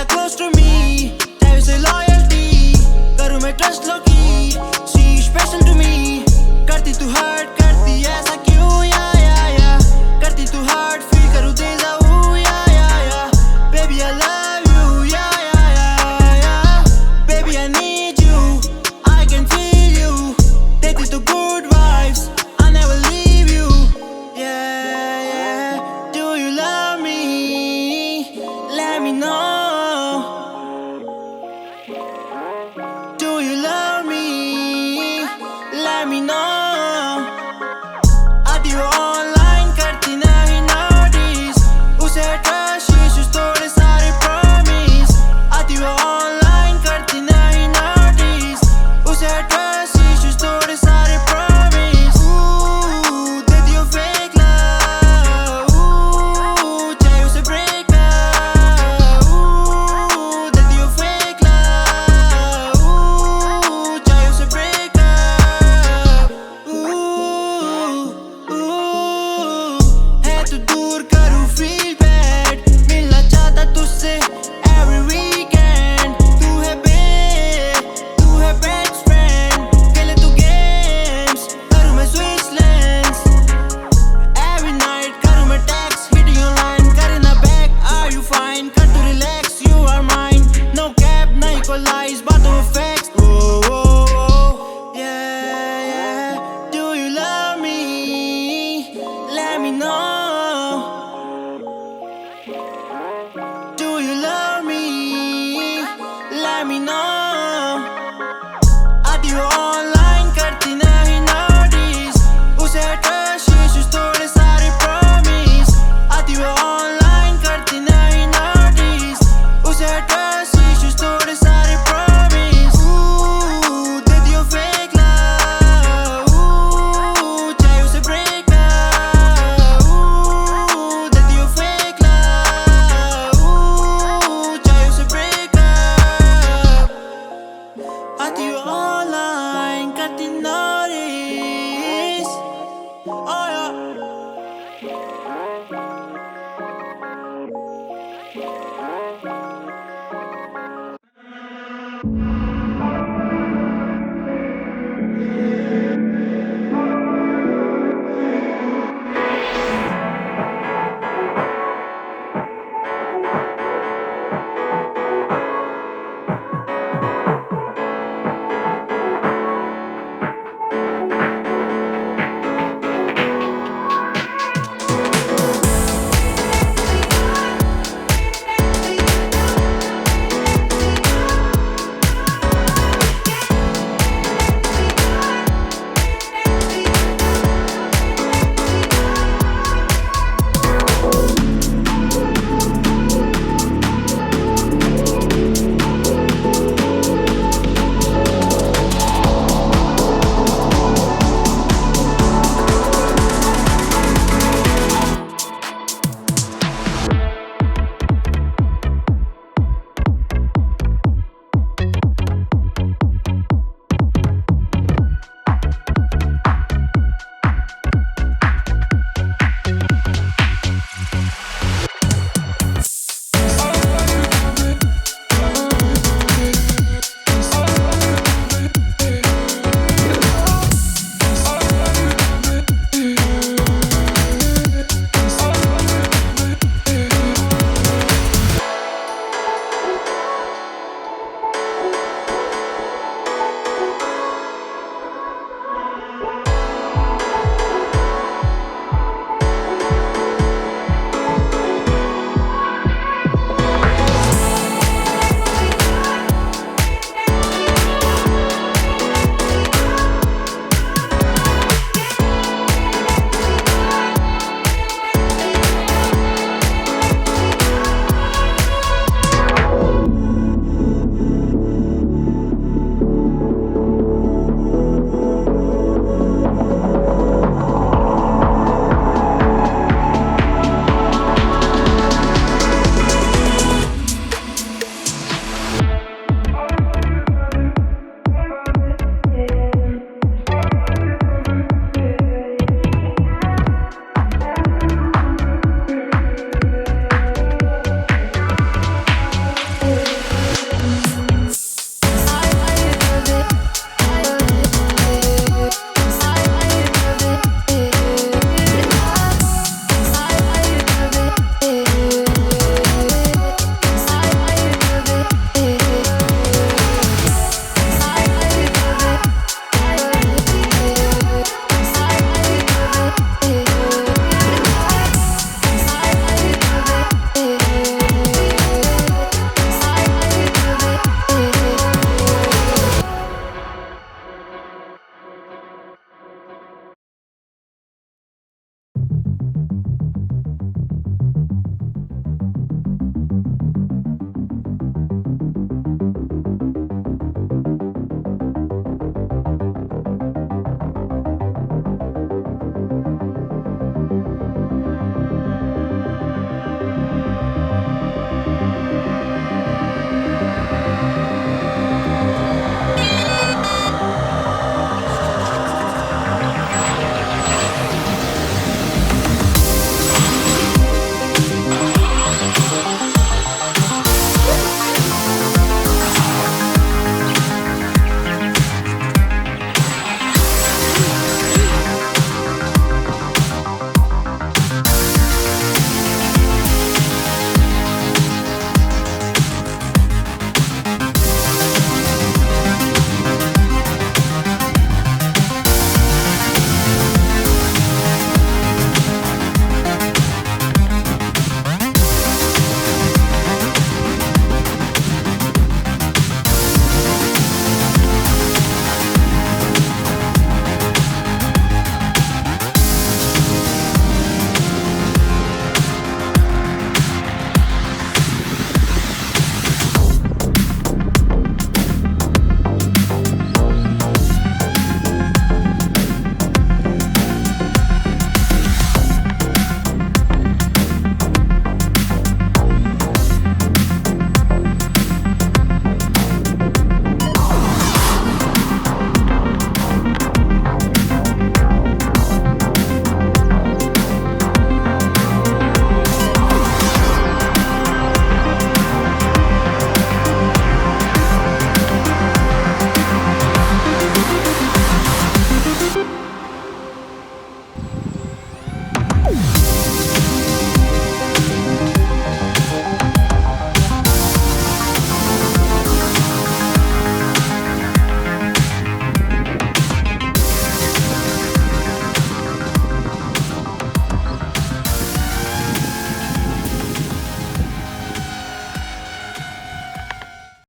close to me, चाहे उसे loyalty करूँ मैं trust low key, she special to me. करती तू hurt, करती ऐसा क्यों या करती तू hurt, feel करूँ déjà vu या baby I love you या baby I need you, I can feel you. देती तू good vibes, I never leave you. Yeah, do you love me? Let me know. Do you love me? Let me know. आती वो online करती नहीं notice, उसे trust issues थोड़े सारे promise. आती वो online करती नहीं notice, उसे trust issues थोड़े सारे promise. देती वो fake love, चाहे उसे break up. देती वो fake love, चाहे उसे break up. है तू दूर करूँ feel bad, मिलना चाहता तुझसे every weekend. तू है best friend, खेले तू games, करूँ मैं switch lanes. Every night करूँ मैं text, hitting online, करना back. Are you fine? कर तू relax, you are mine. No cap, नहीं कोई lies, बातों में facts. Yeah, do you love me? Let me know. Do you love me? Let me know. आती वो online करती नहीं notice, उसे trust issues थोड़े सारे promise. आती वो online करती नहीं notice, उसे trust issues थोड़े सारे promise. देती वो fake love, चाहे उसे break up. देती वो fake love, चाहे उसे break up. आती वो online करती notice, oh yeah.